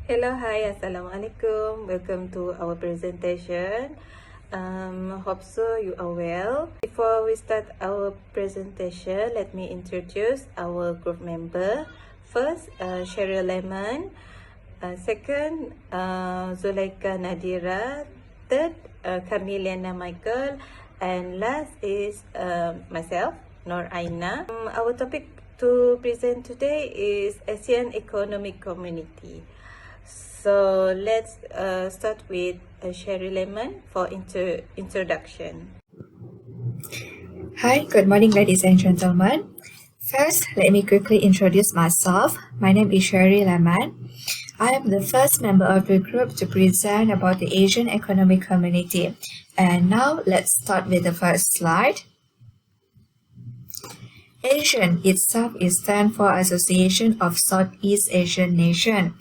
Hello, hi, Assalamualaikum. Welcome to our presentation. Hope so you are well. Before we start our presentation, let me introduce our group member. First, Cheryl Lemon. Second, Zulaika Nadira. Third, Carmeliana Michael. And last is myself, Nor Aina. Our topic to present today is ASEAN Economic Community. So let's start with Sherry Lemon for introduction. Hi, good morning, ladies and gentlemen. First, let me quickly introduce myself. My name is Sherry Lemon. I am the first member of the group to present about the Asian Economic Community. And now let's start with the first slide. ASEAN itself is stand for Association of Southeast Asian Nations,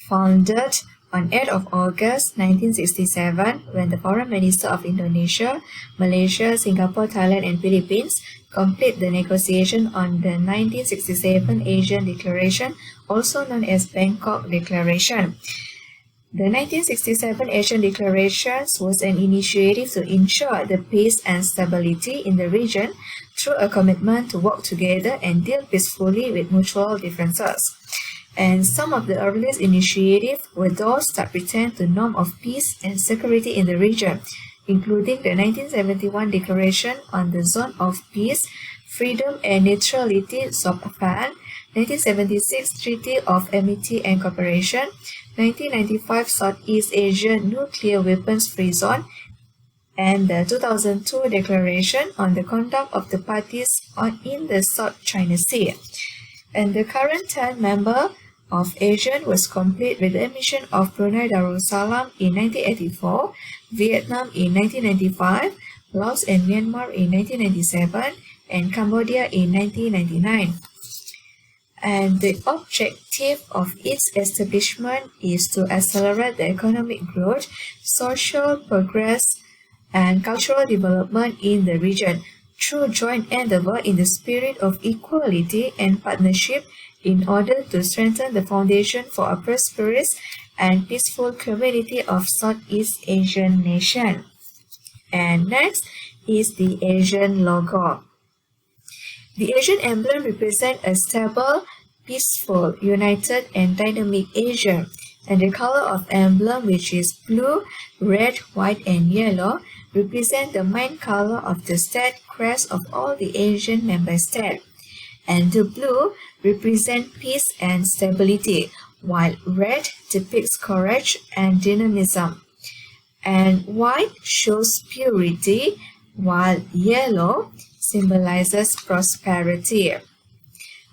founded on 8th of August 1967 when the Foreign Minister of Indonesia, Malaysia, Singapore, Thailand and Philippines complete the negotiation on the 1967 Asian Declaration, also known as Bangkok Declaration. The 1967 Asian Declaration was an initiative to ensure the peace and stability in the region through a commitment to work together and deal peacefully with mutual differences. And some of the earliest initiatives were those that pretend to norm of peace and security in the region, including the 1971 Declaration on the Zone of Peace, Freedom and Neutrality (ZOPAN), 1976 Treaty of Amity and Cooperation, 1995 Southeast Asia Nuclear Weapons Free Zone, and the 2002 Declaration on the Conduct of the Parties in the South China Sea. And the current 10th member of ASEAN was complete with the admission of Brunei Darussalam in 1984, Vietnam in 1995, Laos and Myanmar in 1997, and Cambodia in 1999. And the objective of its establishment is to accelerate the economic growth, social progress, and cultural development in the region through joint endeavor in the spirit of equality and partnership in order to strengthen the foundation for a prosperous and peaceful community of Southeast Asian nations. And next is the Asian logo. The Asian emblem represents a stable, peaceful, united, and dynamic Asia, and the color of emblem, which is blue, red, white, and yellow, represent the main color of the state crest of all the Asian member states. And the blue represents peace and stability, while red depicts courage and dynamism. And white shows purity, while yellow symbolizes prosperity.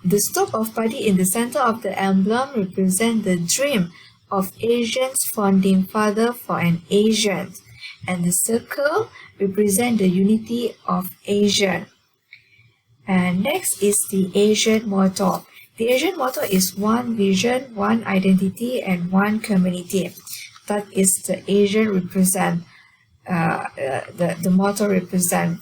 The stalk of paddy in the center of the emblem represents the dream of Asian's founding father for an Asian, and the circle represents the unity of Asia. And next is the Asian motto. The Asian motto is one vision, one identity, and one community. That is the Asian represent. The motto represent.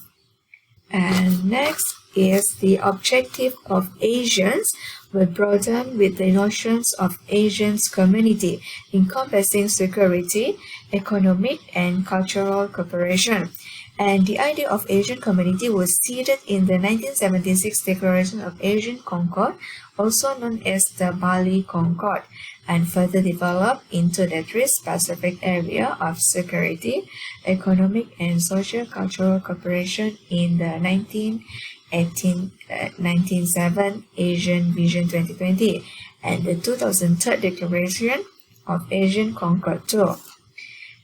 And next is the objective of Asians will broaden with the notions of Asians community, encompassing security, economic, and cultural cooperation. And the idea of Asian community was seated in the 1976 Declaration of Asian Concord, also known as the Bali Concord, and further developed into the three specific areas of security, economic, and social-cultural cooperation in the 1997 Asian Vision 2020 and the 2003 Declaration of Asian Concord II.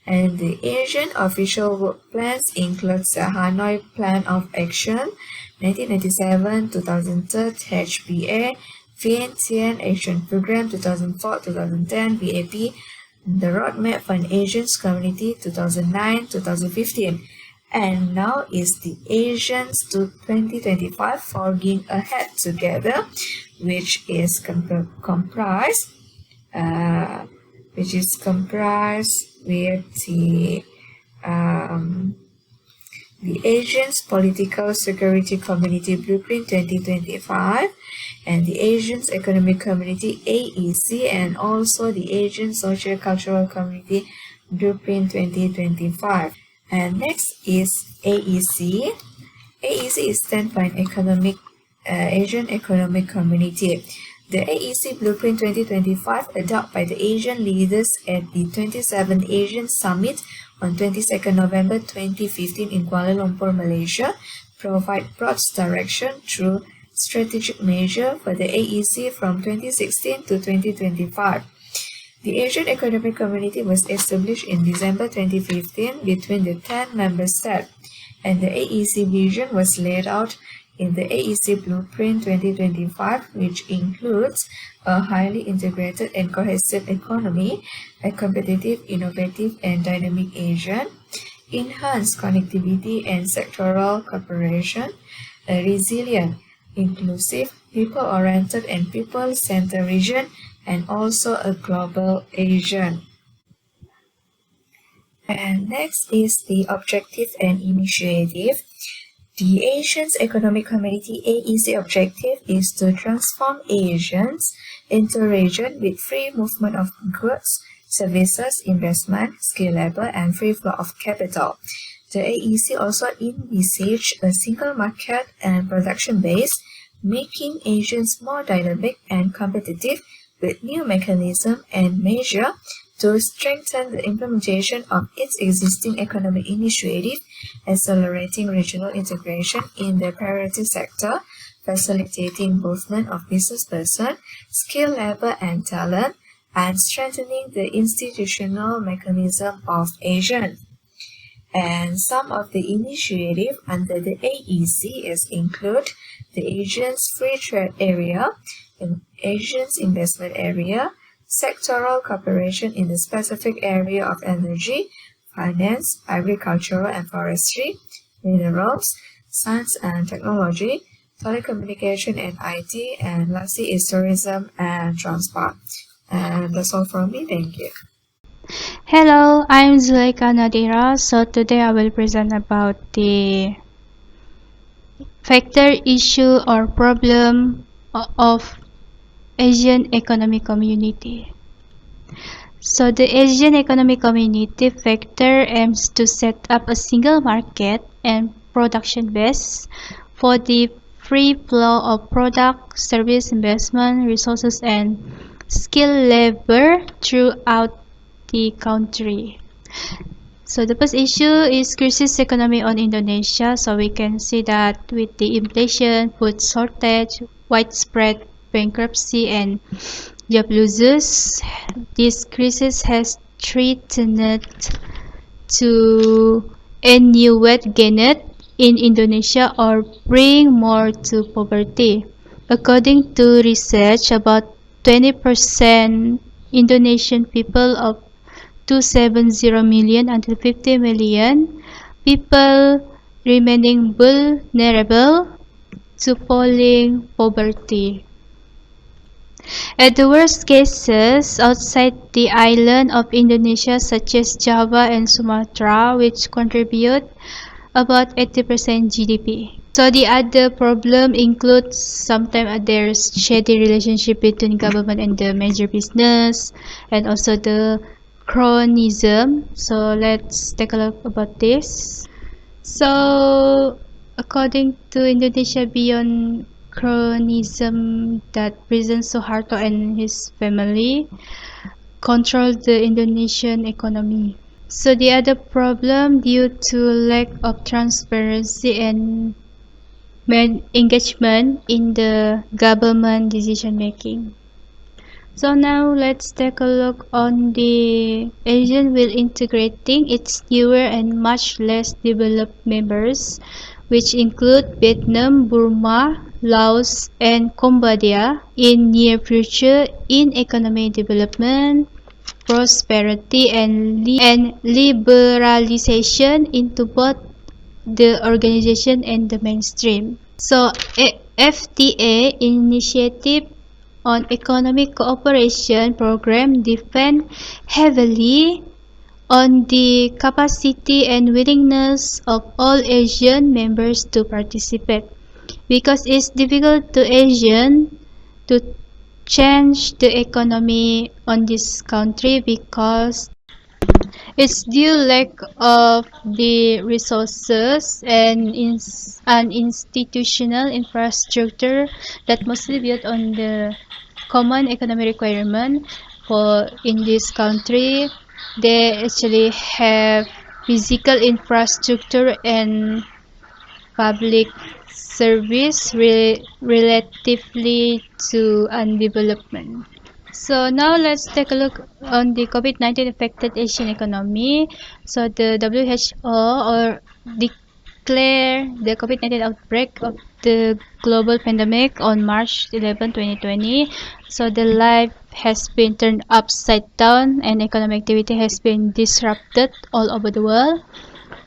And the Asian official work plans includes the Hanoi Plan of Action, 1997-2003 HPA, Vientiane Action Program 2004-2010 VAP, the Roadmap for an Asians Community 2009-2015. And now is the Asians to 2025 Forging Ahead Together, which is comprised with the the Asians Political Security Community Blueprint 2025, and the Asians Economic Community AEC, and also the Asian Social Cultural Community Blueprint 2025. And next is AEC. AEC stands for an Asian Economic Community. The AEC Blueprint 2025, adopted by the Asian leaders at the 27th Asian Summit on 22nd November 2015 in Kuala Lumpur, Malaysia, provide broad direction through strategic measure for the AEC from 2016 to 2025. The Asian Economic Community was established in December 2015 between the 10 member states, and the AEC vision was laid out in the AEC Blueprint 2025, which includes a highly integrated and cohesive economy, a competitive, innovative, and dynamic Asia, enhanced connectivity and sectoral cooperation, a resilient, inclusive, people-oriented, and people-centered region, and also a global Asian. And next is the objective and initiative. The Asians Economic Community AEC objective is to transform Asians into a region with free movement of goods, services, investment, skilled labor, and free flow of capital. The AEC also envisaged a single market and production base, making Asians more dynamic and competitive with new mechanisms and measures to strengthen the implementation of its existing economic initiative, accelerating regional integration in the priority sector, facilitating movement of business persons, skilled labor and talent, and strengthening the institutional mechanism of Asia. And some of the initiatives under the AEC include the Asians Free Trade Area, and Asians Investment Area, sectoral cooperation in the specific area of energy, finance, agricultural and forestry, minerals, science and technology, telecommunication and IT, and lastly is tourism and transport. And that's all from me. Thank you. Hello, I'm Zuleika Nadira. So today I will present about the factor, issue, or problem of Asian Economic Community. So the Asian Economic Community factor aims to set up a single market and production base for the free flow of product, service, investment, resources, and skilled labor throughout the country. So the first issue is crisis economy on Indonesia. So we can see that with the inflation, food shortage, widespread bankruptcy, and job losses, this crisis has threatened to end new wealth gained in Indonesia or bring more to poverty. According to research, about 20% Indonesian people of 270 million until 50 million people remaining vulnerable to falling poverty. At the worst cases, outside the island of Indonesia such as Java and Sumatra, which contribute about 80% GDP. So the other problem includes sometimes there's shady relationship between government and the major business, and also the cronyism. So let's take a look about this. So according to Indonesia Beyond Cronyism, that President Suharto and his family controlled the Indonesian economy. So the other problem due to lack of transparency and engagement in the government decision making. So now let's take a look on the Asian will integrating its newer and much less developed members, which include Vietnam, Burma, Laos, and Cambodia in near future in economic development, prosperity, and liberalization into both the organization and the mainstream. So FTA initiative on economic cooperation program depend heavily on the capacity and willingness of all Asian members to participate, because it's difficult to Asian to change the economy on this country because it's due lack of the resources and an institutional infrastructure that mostly built on the common economic requirement. For in this country, they actually have physical infrastructure and public service relatively to undevelopment. So now let's take a look on the COVID-19 affected Asian economy. So the WHO or declare the COVID-19 outbreak of the global pandemic on March 11, 2020. So the life has been turned upside down and economic activity has been disrupted all over the world.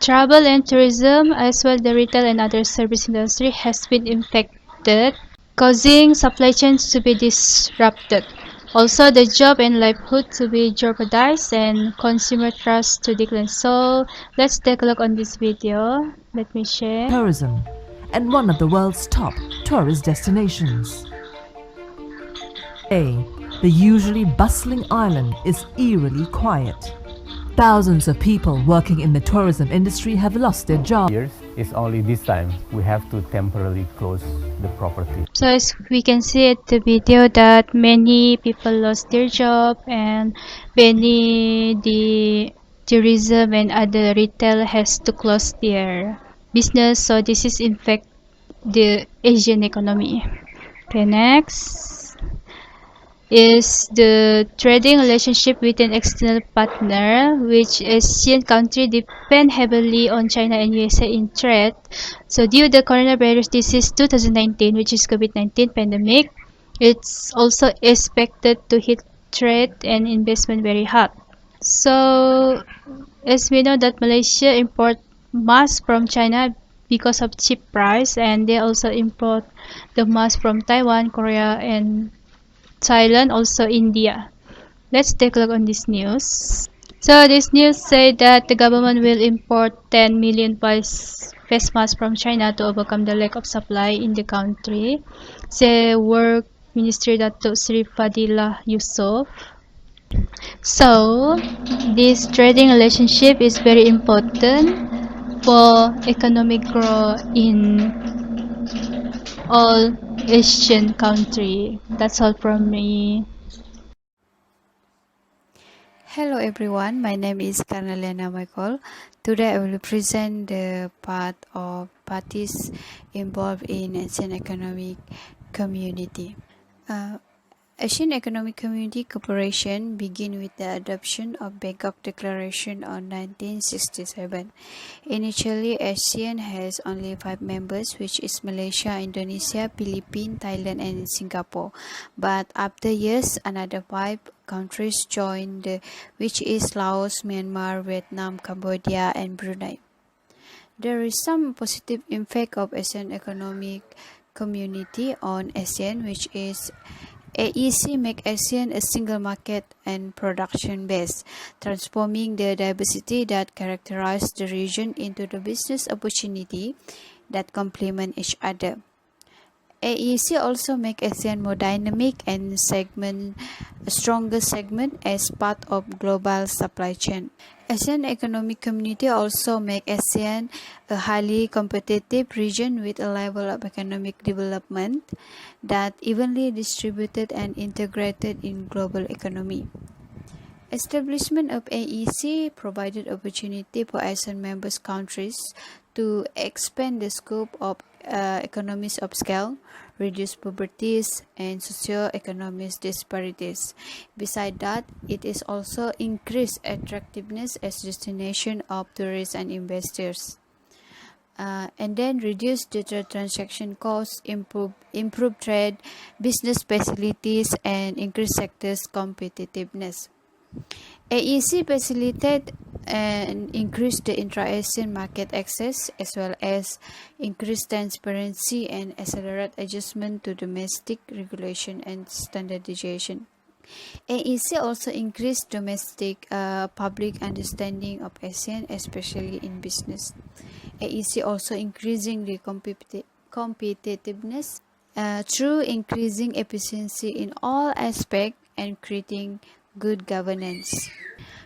Travel and tourism, as well the retail and other service industry, has been impacted, causing supply chains to be disrupted. Also, the job and livelihood to be jeopardized and consumer trust to decline. So, let's take a look on this video. Let me share. Tourism, and one of the world's top tourist destinations. A. The usually bustling island is eerily quiet. Thousands of people working in the tourism industry have lost their jobs. Years, it's only this time we have to temporarily close the property. So as we can see at the video that many people lost their job and many the tourism and other retail has to close their business. So this is in fact the Asian economy. Okay, next is the trading relationship with an external partner, which Asian country depend heavily on China and USA in trade. So due to the coronavirus disease 2019, which is COVID-19 pandemic, it's also expected to hit trade and investment very hard. So as we know that Malaysia import mask from China because of cheap price, and they also import the mask from Taiwan, Korea, and Thailand, also India. Let's take a look on this news. So this news say that the government will import 10 million face masks from China to overcome the lack of supply in the country. Say Work Ministry Datuk Sri Fadilah Yusof. So this trading relationship is very important for economic growth in all Asian country. That's all from me. Hello everyone, my name is Karnalena Michael. Today I will present the part of parties involved in Asian Economic Community. Asian Economic Community Corporation began with the adoption of Bangkok Declaration on 1967. Initially, ASEAN has only 5 members, which is Malaysia, Indonesia, Philippines, Thailand, and Singapore. But after years, another 5 countries joined, which is Laos, Myanmar, Vietnam, Cambodia, and Brunei. There is some positive impact of Asian Economic Community on ASEAN, which is AEC make ASEAN a single market and production base, transforming the diversity that characterize the region into the business opportunity that complement each other. AEC also make ASEAN more dynamic and a stronger segment as part of global supply chain. ASEAN Economic Community also make ASEAN a highly competitive region with a level of economic development that evenly distributed and integrated in global economy. Establishment of AEC provided opportunity for ASEAN members countries to expand the scope of economies of scale, reduce poverty and socio-economic disparities. Besides that, it is also increased attractiveness as destination of tourists and investors. And then reduce the transaction costs, improve trade, business facilities, and increase sectors competitiveness. AEC facilitate and increase the intra-ASEAN market access, as well as increase transparency and accelerate adjustment to domestic regulation and standardization. AEC also increased domestic public understanding of ASEAN, especially in business. AEC also increasing the competitiveness through increasing efficiency in all aspects and creating good governance.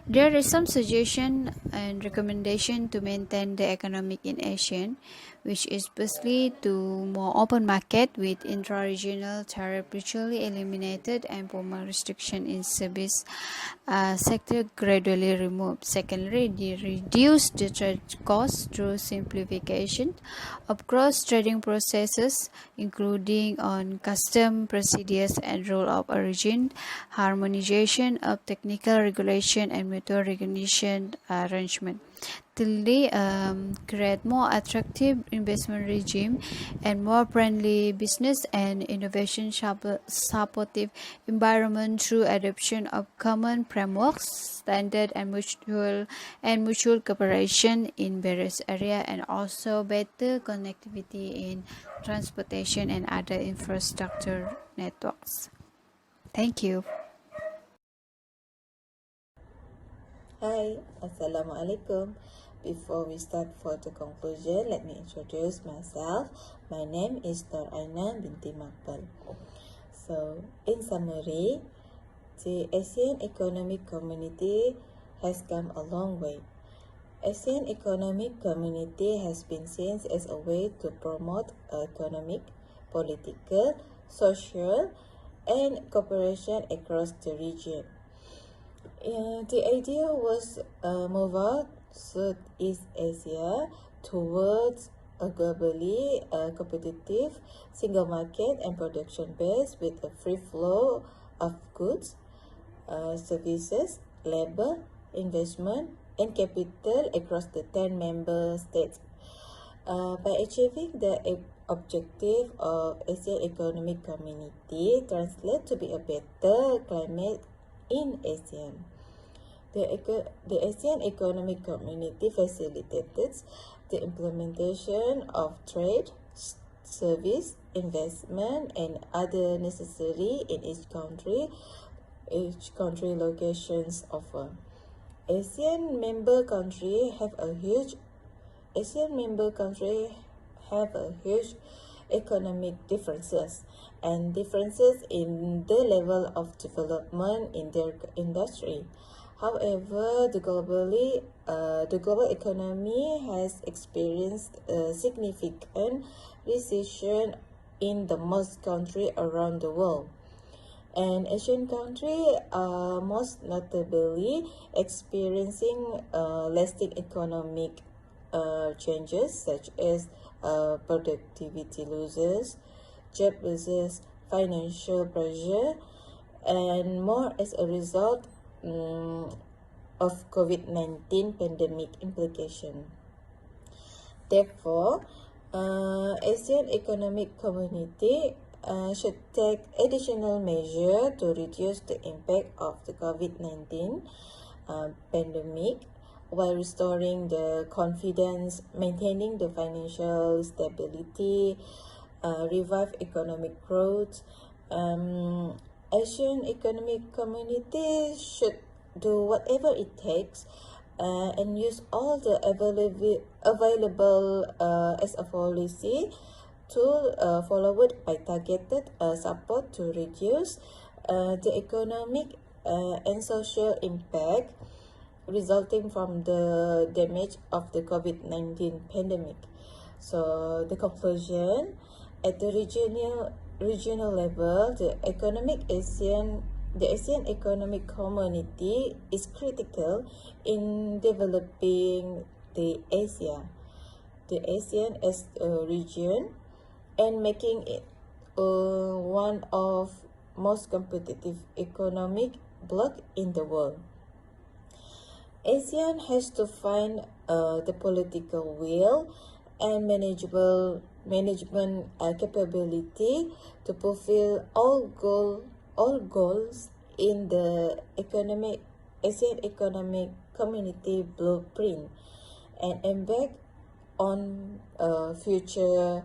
There is some suggestion and recommendation to maintain the economic in ASEAN, which is firstly to more open market with intra-regional tariff virtually eliminated and formal restriction in service sector gradually removed. Secondly, they reduce the trade costs through simplification of cross-trading processes, including on custom procedures and rule of origin, harmonization of technical regulation and mutual recognition arrangement. Thirdly, create more attractive investment regime and more friendly business and innovation supportive environment through adoption of common frameworks, standard and mutual cooperation in various areas, and also better connectivity in transportation and other infrastructure networks. Thank you. Hi, Assalamualaikum. Before we start for the conclusion, let me introduce myself. My name is Nur Aina binti Makbal. So, in summary, the ASEAN Economic Community has come a long way. ASEAN Economic Community has been seen as a way to promote economic, political, social, and cooperation across the region. The idea was move out Southeast Asia towards a globally competitive single market and production base with a free flow of goods, services, labor, investment, and capital across the 10 member states. By achieving the objective of ASEAN Economic Community translate to be a better climate in ASEAN. The ASEAN Economic Community facilitates the implementation of trade, service, investment, and other necessary in each country locations offer. ASEAN member country have a huge economic differences and differences in the level of development in their industry. However, the global economy has experienced a significant recession in the most countries around the world. And Asian countries are most notably experiencing lasting economic changes such as productivity losses, job losses, financial pressure, and more as a result of COVID-19 pandemic implication. Therefore, ASEAN Economic Community should take additional measures to reduce the impact of the COVID-19 pandemic while restoring the confidence, maintaining the financial stability, revive economic growth. Asian Economic Community should do whatever it takes and use all the available as a policy to follow it by targeted support to reduce the economic and social impact resulting from the damage of the COVID-19 pandemic. So the conclusion, at the regional level, the ASEAN Economic Community is critical in developing the ASEAN as a region and making it one of most competitive economic bloc in the world. ASEAN has to find the political will and management capability to fulfill all goals in the ASEAN Economic Community blueprint and embark on future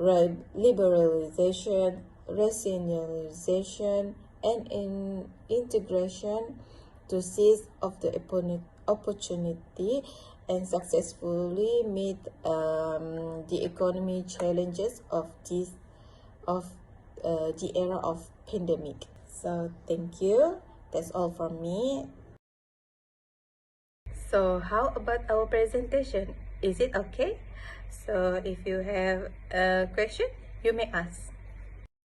liberalization, rationalization, and in integration to seize of the opportunity and successfully meet the economy challenges of the era of pandemic. So thank you. That's all from me. So how about our presentation? Is it okay? So if you have a question, you may ask.